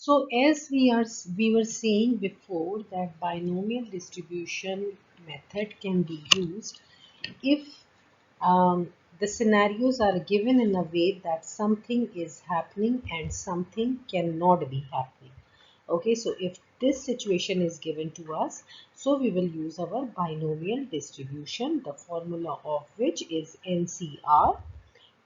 So as we were saying before that binomial distribution method can be used if the scenarios are given in a way that something is happening and something cannot be happening. Okay, so if this situation is given to us, so we will use our binomial distribution, the formula of which is NCR.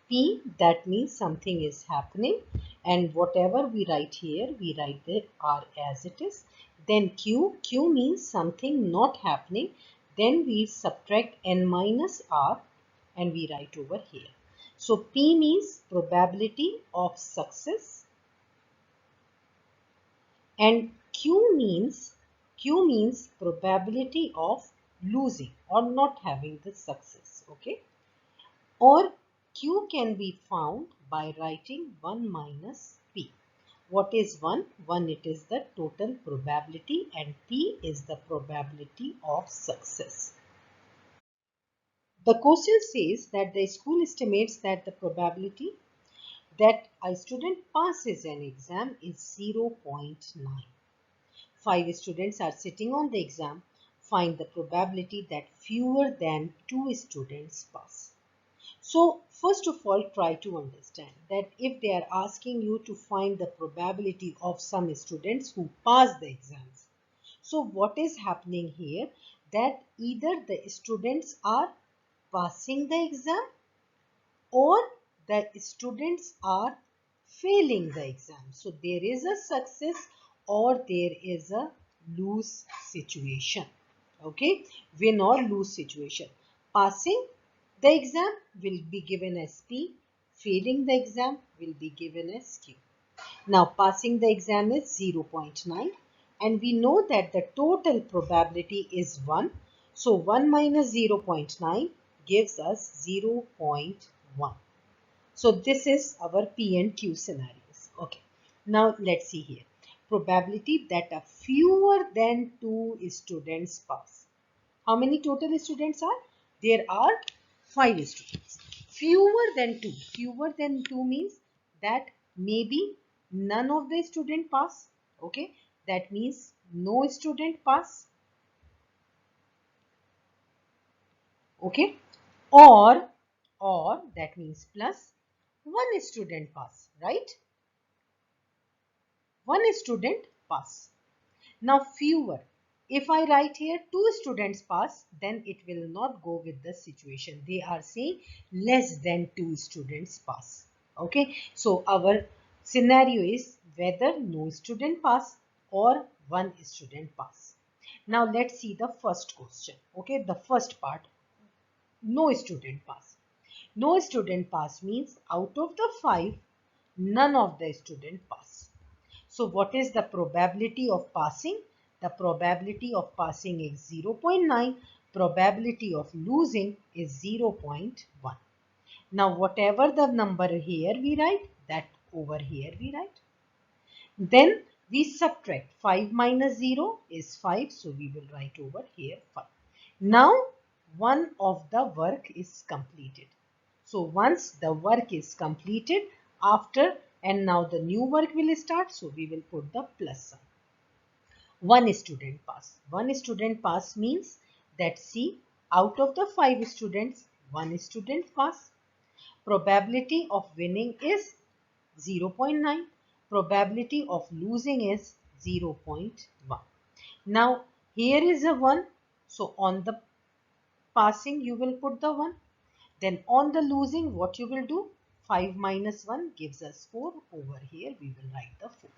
P, that means something is happening, and whatever we write here, we write the R as it is. Then Q, Q means something not happening. Then we subtract N minus R and we write over here. So P means probability of success, and Q means probability of losing or not having the success. Okay, or Q can be found by writing 1 minus P. What is 1? 1, it is the total probability, and P is the probability of success. The question says that the school estimates that the probability that a student passes an exam is 0.9. 5 students are sitting on the exam. Find the probability that fewer than 2 students pass. So first of all, try to understand that if they are asking you to find the probability of some students who pass the exams. So what is happening here? That either the students are passing the exam or the students are failing the exam. So there is a success or there is a lose situation. Okay, win or lose situation. Passing the exam will be given as P, failing the exam will be given as Q. Now passing the exam is 0.9 and we know that the total probability is 1. So 1 minus 0.9 gives us 0.1. So this is our P and Q scenarios. Okay. Now let's see here. Probability that a fewer than 2 students pass. How many total students are? There are 5 students. Fewer than 2. Fewer than 2 means that maybe none of the student pass. Okay. That means no student pass. Okay. Or that means plus one student pass. Right. One student pass. Now fewer. If I write here 2 students pass, then it will not go with the situation. They are saying less than 2 students pass. Okay. So our scenario is whether no student pass or one student pass. Now let's see the first question. Okay. The first part. No student pass. No student pass means out of the 5, none of the student pass. So what is the probability of passing? The probability of passing is 0.9. Probability of losing is 0.1. Now whatever the number here we write, that over here we write. Then we subtract. 5 minus 0 is 5. So we will write over here 5. Now one of the work is completed. So once the work is completed, after and now the new work will start. So we will put the plus sign. One student pass. One student pass means that see, out of the 5 students, one student pass. Probability of winning is 0.9. Probability of losing is 0.1. Now here is a 1. So on the passing you will put the 1. Then on the losing what you will do? 5 minus 1 gives us 4. Over here we will write the 4.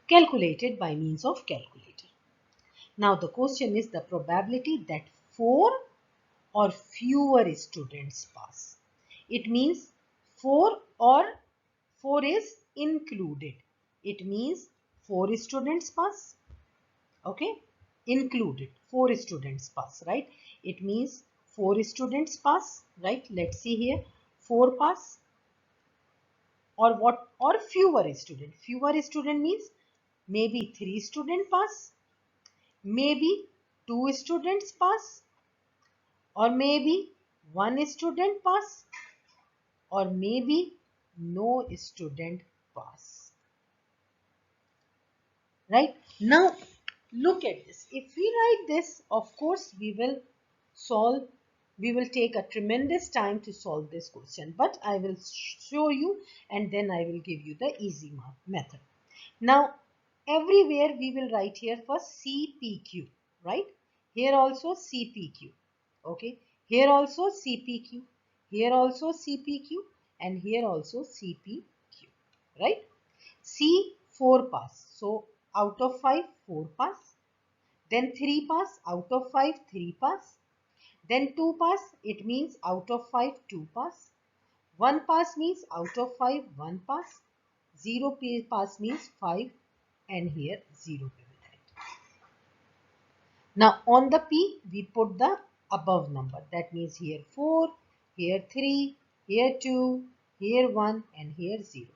Calculated by means of calculator. Now the question is the probability that 4 or fewer students pass. It means 4 or 4 is included. It means 4 students pass. Okay, included 4 students pass, right? It means 4 students pass, right? Let's see here, 4 pass or what, or fewer student. Fewer student means maybe 3 student pass, maybe 2 students pass, or maybe 1 student pass, or maybe no student pass. right? Now look at this. If we write this, of course solve we will take a tremendous time to solve this question, but I will show you and then I will give you the easy method. Now everywhere we will write here first CPQ, right? Here also CPQ, okay? Here also CPQ, here also CPQ, and here also CPQ, right? C 4 pass. So out of 5, 4 pass. Then 3 pass. Out of 5, 3 pass. Then 2 pass. It means out of 5, 2 pass. 1 pass means out of 5, 1 pass. 0 pass means 5. And here 0 we will write. Now on the P we put the above number. That means here 4, here 3, here 2, here 1 and here 0.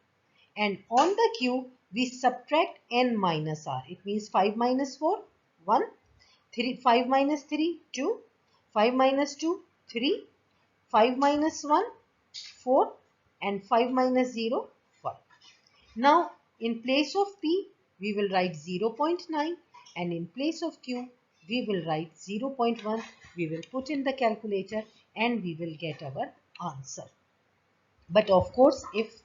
And on the Q, we subtract n minus r. It means 5 minus 4, 1, 3, 5 minus 3, 2, 5 minus 2, 3, 5 minus 1, 4, and 5 minus 0, 5. Now, in place of P, we will write 0.9, and in place of Q, we will write 0.1. We will put in the calculator and we will get our answer. But of course, if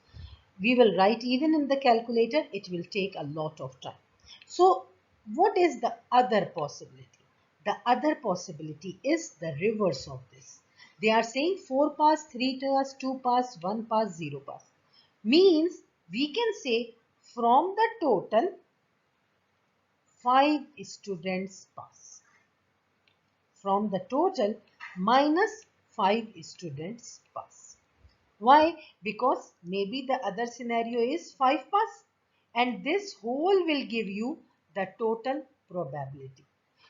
we will write even in the calculator, it will take a lot of time. So what is the other possibility? The other possibility is the reverse of this. They are saying 4 pass, 3 pass, 2 pass, 1 pass, 0 pass. Means we can say from the total 5 students pass. From the total minus 5 students pass. Why? Because maybe the other scenario is 5 pass and this whole will give you the total probability.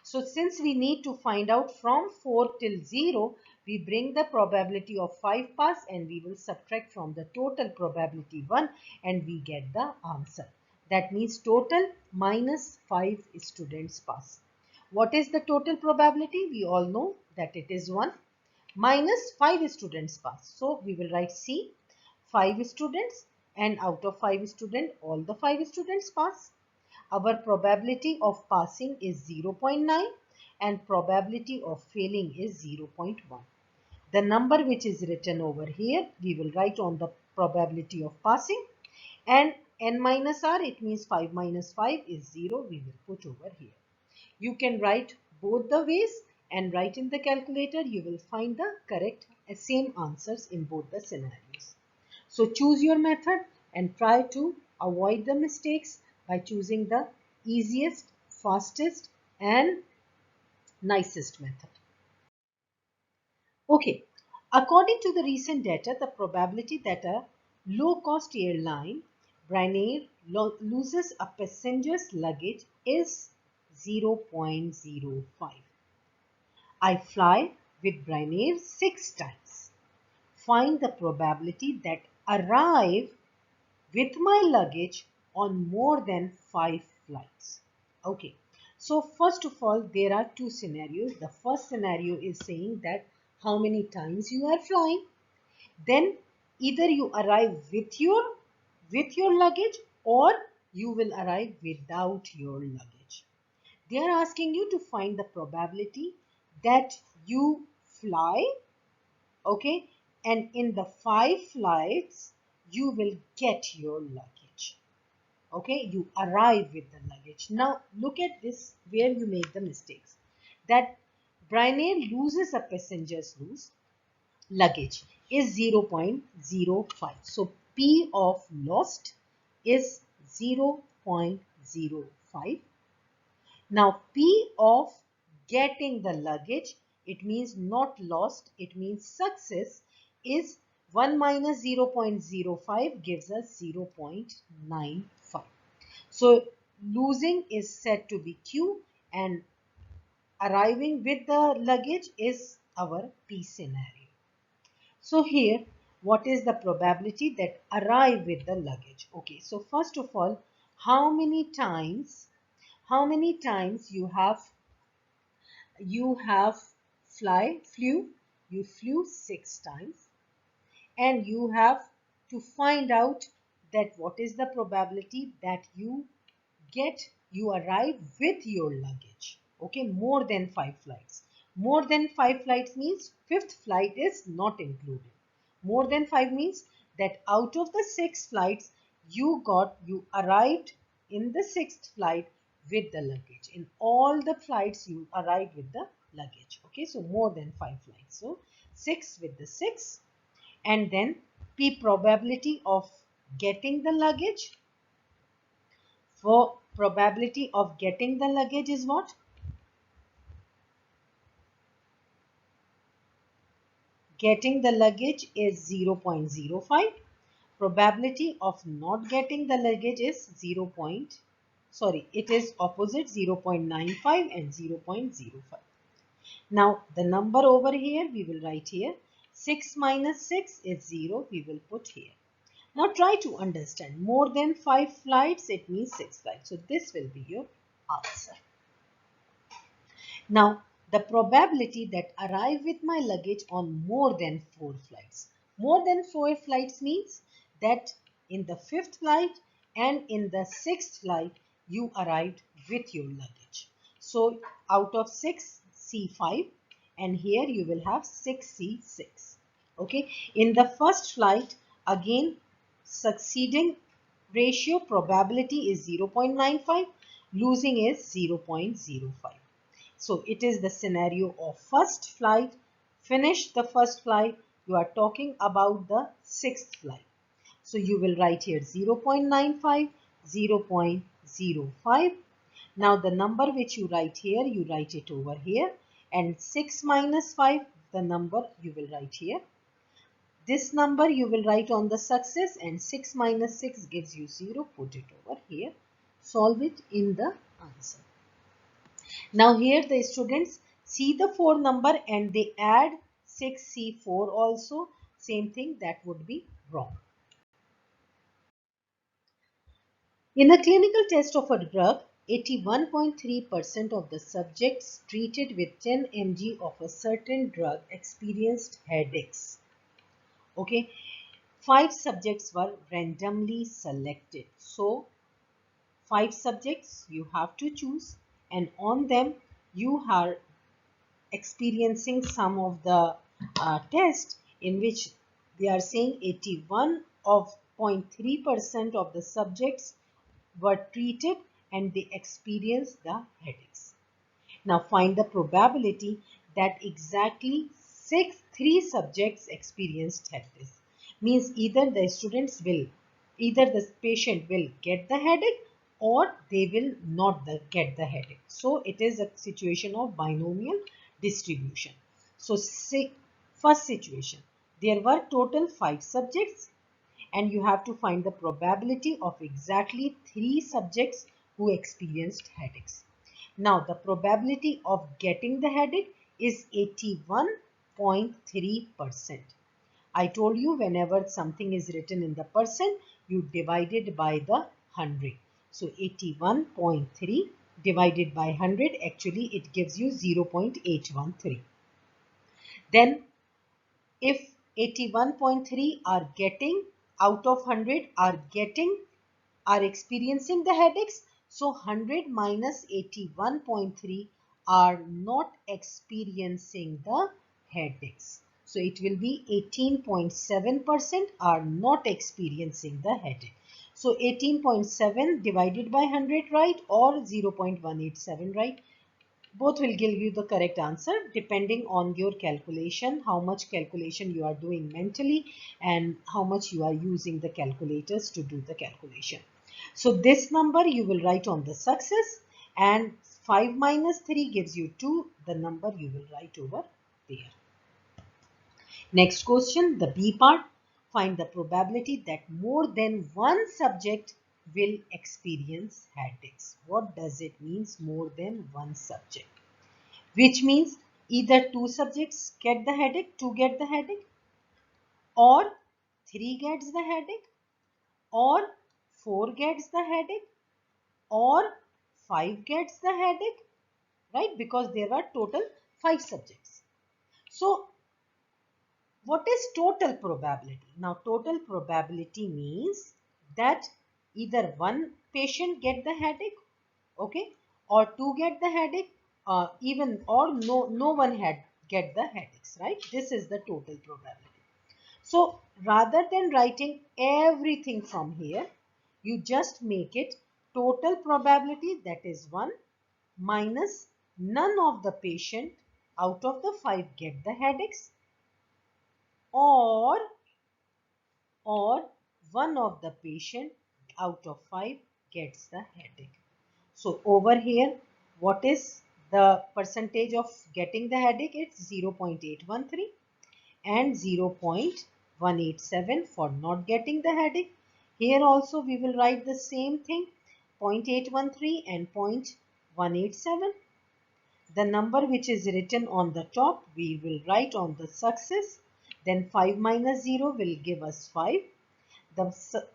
So since we need to find out from 4 till 0, we bring the probability of 5 pass and we will subtract from the total probability 1 and we get the answer. That means total minus 5 students pass. What is the total probability? We all know that it is 1. Minus 5 students pass. So we will write C, 5 students, and out of 5 students, all the 5 students pass. Our probability of passing is 0.9 and probability of failing is 0.1. The number which is written over here, we will write on the probability of passing, and n minus r, it means 5 minus 5 is 0, we will put over here. You can write both the ways and write in the calculator. You will find the correct same answers in both the scenarios. So choose your method and try to avoid the mistakes by choosing the easiest, fastest and nicest method. Okay, according to the recent data, the probability that a low-cost airline, Ryanair, loses a passenger's luggage is 0.05. I fly with Ryanair 6 times. Find the probability that arrive with my luggage on more than 5 flights. Okay, so first of all, there are two scenarios. The first scenario is saying that how many times you are flying. Then either you arrive with your luggage or you will arrive without your luggage. They are asking you to find the probability that you fly, okay, and in the 5 flights you will get your luggage. Okay, you arrive with the luggage. Now look at this where you make the mistakes. That Ryanair loses a passenger's luggage is 0.05. So P of lost is 0.05. Now P of getting the luggage, it means not lost, it means success, is 1 minus 0.05 gives us 0.95. So losing is said to be Q and arriving with the luggage is our P scenario. So here, what is the probability that arrive with the luggage? Okay, so first of all, how many times you have flew 6 times, and you have to find out that what is the probability that you get you arrive with your luggage. Okay, more than 5 flights. More than 5 flights means fifth flight is not included. More than 5 means that out of the 6 flights, you arrived in the 6th flight with the luggage. In all the flights, you arrived with the luggage. Okay, so more than 5 flights. So 6 with the 6, and then P, probability of getting the luggage. For probability of getting the luggage is what? Getting the luggage is 0.05. Probability of not getting the luggage is it is opposite, 0.95 and 0.05. Now the number over here we will write here. 6 minus 6 is 0. We will put here. Now try to understand. More than 5 flights, it means 6 flights. So this will be your answer. Now, the probability that arrive with my luggage on more than 4 flights. More than 4 flights means that in the 5th flight and in the 6th flight, you arrived with your luggage. So, out of 6, C5, and here you will have 6C6. Okay. In the first flight, again, succeeding ratio probability is 0.95, losing is 0.05. So it is the scenario of first flight. Finish the first flight. You are talking about the 6th flight. So you will write here 0.95, 0.05. Now the number which you write here, you write it over here. And 6 minus 5, the number you will write here. This number you will write on the success, and 6 minus 6 gives you 0. Put it over here. Solve it in the answer. Now here the students see the 4 number and they add 6C4 also. Same thing, that would be wrong. In a clinical test of a drug, 81.3% of the subjects treated with 10 mg of a certain drug experienced headaches. Okay, 5 subjects were randomly selected. So 5 subjects you have to choose, and on them you are experiencing some of the tests in which they are saying 81.3% of the subjects were treated and they experienced the headaches. Now find the probability that exactly 3 subjects experienced headaches. Means either the patient will get the headache or they will not get the headache. So it is a situation of binomial distribution. So first situation, there were total 5 subjects and you have to find the probability of exactly 3 subjects who experienced headaches. Now the probability of getting the headache is 81.3%. I told you whenever something is written in the percent, you divide it by the 100. So 81.3 divided by 100, actually it gives you 0.813. Then if 81.3 are getting out of 100 are experiencing the headaches, so 100 minus 81.3 are not experiencing the headaches. So it will be 18.7% are not experiencing the headache. So 18.7 divided by 100, right, or 0.187, right? Both will give you the correct answer depending on your calculation, how much calculation you are doing mentally and how much you are using the calculators to do the calculation. So this number you will write on the success, and 5 minus 3 gives you 2. The number you will write over there. Next question, the B part. Find the probability that more than one subject will experience headaches. What does it mean, more than one subject? Which means either 2 subjects get the headache, 2 get the headache, or 3 gets the headache, or 4 gets the headache, or 5 gets the headache, right? Because there are total 5 subjects. So what is total probability? Now total probability means that either one patient get the headache, okay, or 2 get the headache, even or no one had get the headaches, right? This is the total probability. So rather than writing everything from here, you just make it total probability, that is 1 minus none of the patient out of the 5 get the headaches, or one of the patient out of 5 gets the headache. So over here, what is the percentage of getting the headache? It's 0.813 and 0.187 for not getting the headache. Here also we will write the same thing, 0.813 and 0.187. The number which is written on the top we will write on the success. Then 5 minus 0 will give us 5. The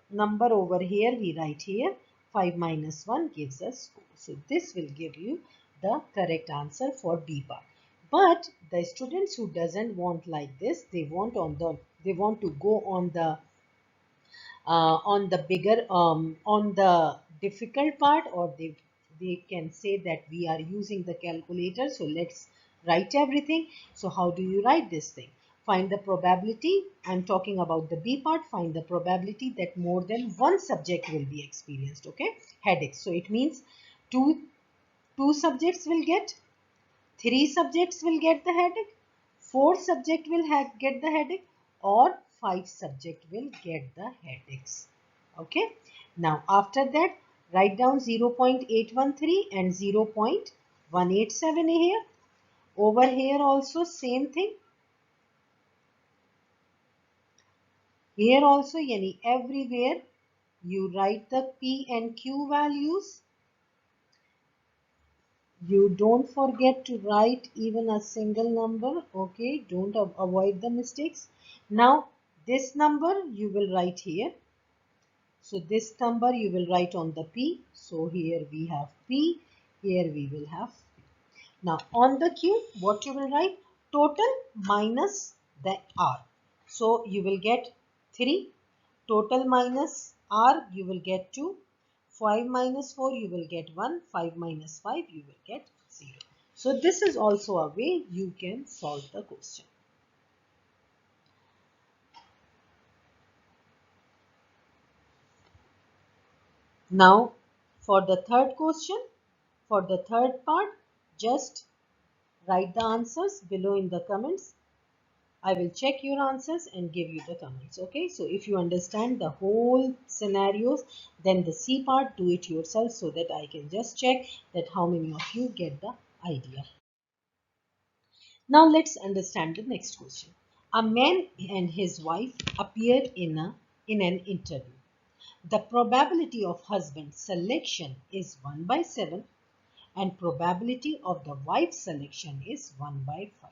number over here we write here, 5 minus 1 gives us 4. So this will give you the correct answer for B part. But the students who doesn't want like this, they want to go on the bigger on the difficult part, or they can say that we are using the calculator. So let's write everything. So how do you write this thing? Find the probability. I'm talking about the B part. Find the probability that more than one subject will be experienced, okay, headache. So it means two subjects will get, 3 subjects will get the headache, 4 subject will get the headache, or 5 subject will get the headaches. Okay. Now after that, write down 0.813 and 0.187 here. Over here also same thing. Here also, yani everywhere you write the P and Q values. You don't forget to write even a single number, okay? Don't avoid the mistakes. Now, this number you will write here. So, this number you will write on the P. So, here we have P, here we will have P. Now, on the Q, what you will write? Total minus the R. So, you will get 3. Total minus R, you will get 2. 5 minus 4, you will get 1. 5 minus 5, you will get 0. So this is also a way you can solve the question. Now for the third question, for the third part, just write the answers below in the comments. I will check your answers and give you the comments. Okay, so if you understand the whole scenarios, then the C part, do it yourself so that I can just check that how many of you get the idea. Now let's understand the next question. A man and his wife appear in an interview. The probability of husband's selection is 1 by 7 and probability of the wife's selection is 1 by 5.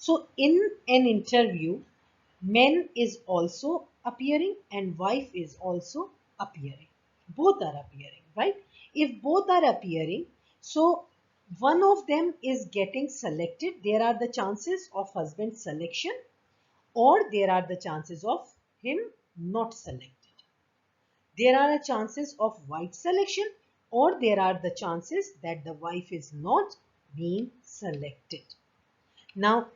So in an interview, man is also appearing and wife is also appearing. Both are appearing, right? If both are appearing, so one of them is getting selected. There are the chances of husband's selection, or there are the chances of him not selected. There are chances of wife selection, or there are the chances that the wife is not being selected. Now,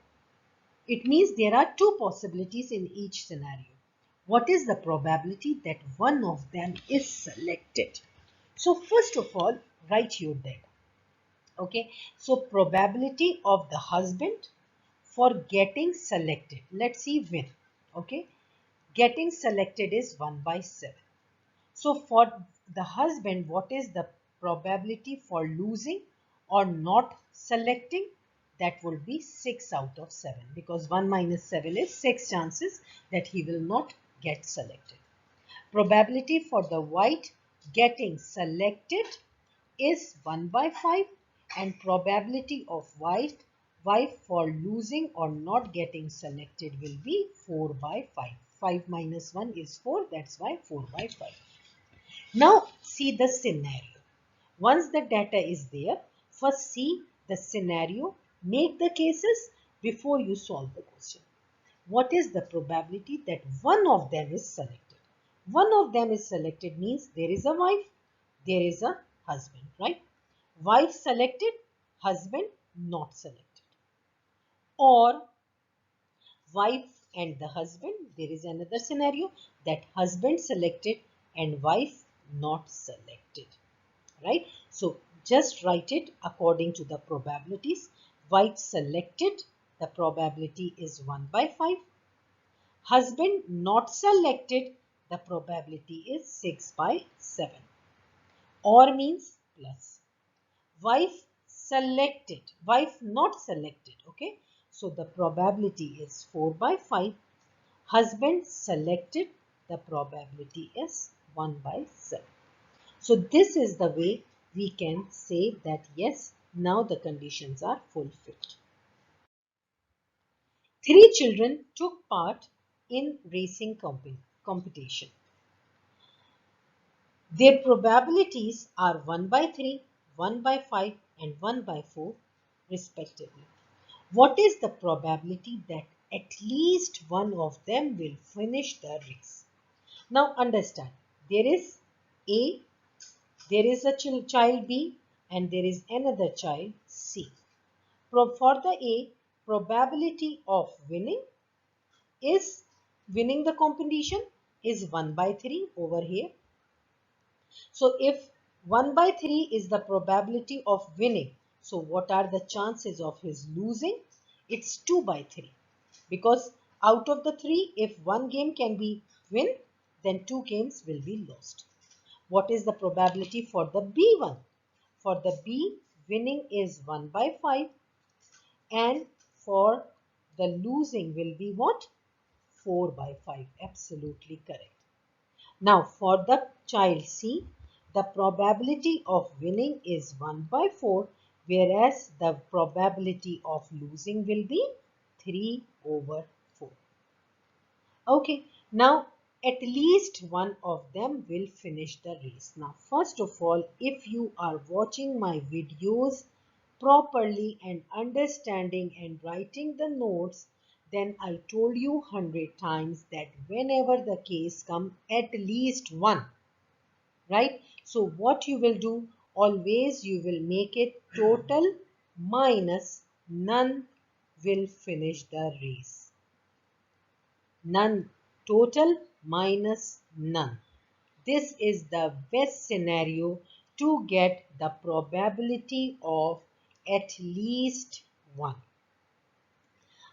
it means there are 2 possibilities in each scenario. What is the probability that one of them is selected? So first of all, write your data. Okay, so probability of the husband for getting selected. Let's see when. Okay, getting selected is 1 by 7. So for the husband, what is the probability for losing or not selecting? That will be 6 out of 7, because 1 minus 7 is 6 chances that he will not get selected. Probability for the wife getting selected is 1 by 5, and probability of wife for losing or not getting selected will be 4 by 5. 5 minus 1 is 4, that's why 4 by 5. Now see the scenario. Once the data is there, first see the scenario, make the cases before you solve the question. What is the probability that one of them is selected? One of them is selected means there is a wife, there is a husband, right? Wife selected, husband not selected. Or wife and the husband, there is another scenario that husband selected and wife not selected, right? So just write it according to the probabilities. Wife selected, the probability is 1 by 5. Husband not selected, the probability is 6 by 7. Or means plus. Wife selected, wife not selected, okay? So the probability is 4 by 5. Husband selected, the probability is 1 by 7. So this is the way we can say that yes, now the conditions are fulfilled. 3 children took part in racing competition. Their probabilities are 1 by 3, 1 by 5 and 1 by 4 respectively. What is the probability that at least one of them will finish the race? Now understand, there is A, there is a child B and there is another child C. For the A, probability of winning the competition is 1 by 3 over here. So if 1 by 3 is the probability of winning, so what are the chances of his losing? It's 2 by 3. Because out of the 3, if one game can be win, then 2 games will be lost. What is the probability for the B one? For the B, winning is 1 by 5 and for the losing will be what? 4 by 5. Absolutely correct. Now for the child C, the probability of winning is 1 by 4, whereas the probability of losing will be 3 over 4. Okay, now at least one of them will finish the race. Now first of all, if you are watching my videos properly and understanding and writing the notes, then I told you 100 times that whenever the case comes, at least one, right? So what you will do, always you will make it total minus none will finish the race. None, total minus none. This is the best scenario to get the probability of at least one.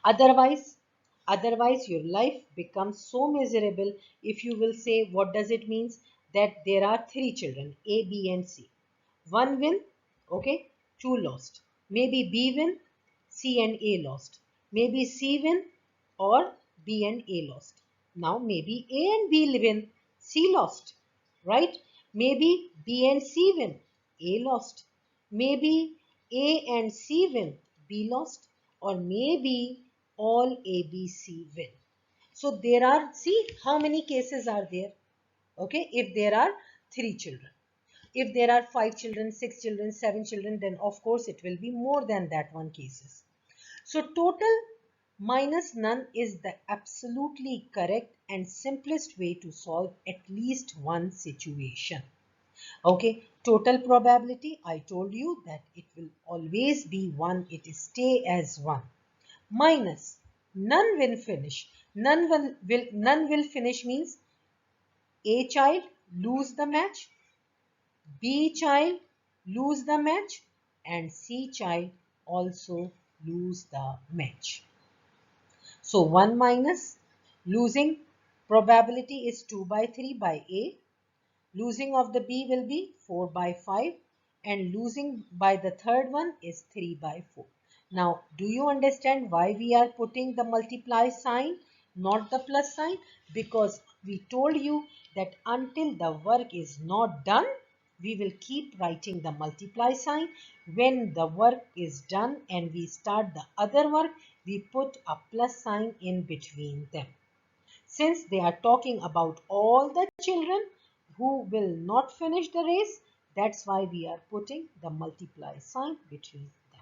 Otherwise, your life becomes so miserable if you will say, what does it mean? That there are 3 children, A, B and C. One win, okay, 2 lost. Maybe B win, C and A lost. Maybe C win or B and A lost. Now maybe A and B win, C lost, right? Maybe B and C win, A lost. Maybe A and C win, B lost. Or maybe all A, B, C win. So there are, see how many cases are there? Okay, if there are 3 children. If there are 5 children, 6 children, 7 children, then of course it will be more than that one cases. So total minus none is the absolutely correct and simplest way to solve at least one situation. Okay, total probability, I told you that it will always be 1, it is stay as 1. Minus none will finish. None will finish means A child lose the match, B child lose the match and C child also lose the match. So 1 minus losing probability is 2 by 3 by A. Losing of the B will be 4 by 5 and losing by the third one is 3 by 4. Now, do you understand why we are putting the multiply sign, not the plus sign? Because we told you that until the work is not done, we will keep writing the multiply sign. When the work is done and we start the other work, we put a plus sign in between them. Since they are talking about all the children who will not finish the race, that's why we are putting the multiply sign between them.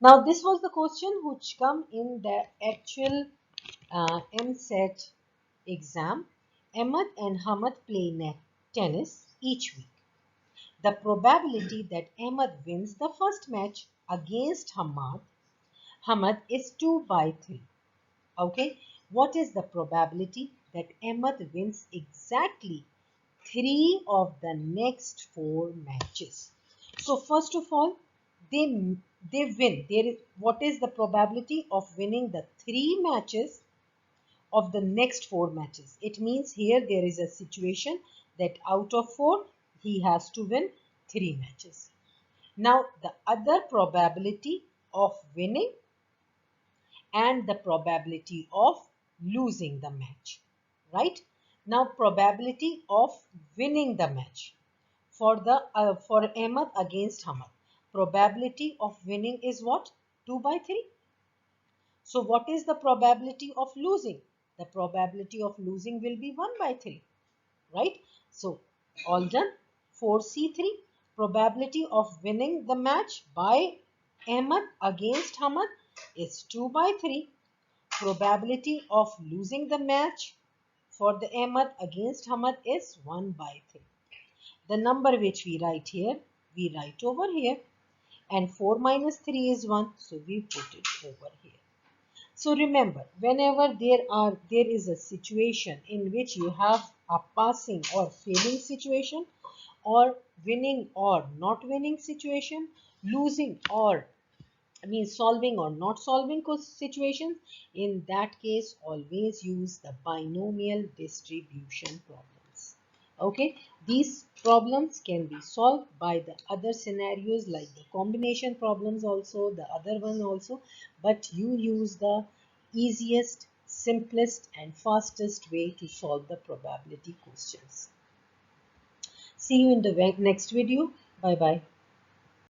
Now this was the question which come in the actual EMSAT exam. Ahmed and Hamad play tennis each week. The probability that Ahmed wins the first match against Hamad is 2 by 3. Okay, what is the probability that Ahmed wins exactly 3 of the next 4 matches? So first of all, they win. What is the probability of winning the 3 matches of the next 4 matches? It means here there is a situation that out of 4 he has to win 3 matches. Now the other probability of winning and the probability of losing the match, right? Now probability of winning the match for Ahmed against Hamad, probability of winning is what? 2 by 3. So what is the probability of losing? The probability of losing will be 1 by 3, right? So all done. 4C3, probability of winning the match by Ahmed against Hamad is 2 by 3. Probability of losing the match for the Ahmed against Hamad is 1 by 3. The number which we write here, we write over here, and 4 minus 3 is 1, so we put it over here. So remember, whenever there is a situation in which you have a passing or failing situation, or winning or not winning situation, losing or solving or not solving situations, in that case always use the binomial distribution problems. Okay, these problems can be solved by the other scenarios like the combination problems also, the other one also, but you use the easiest, simplest and fastest way to solve the probability questions. See you in the next video. Bye bye.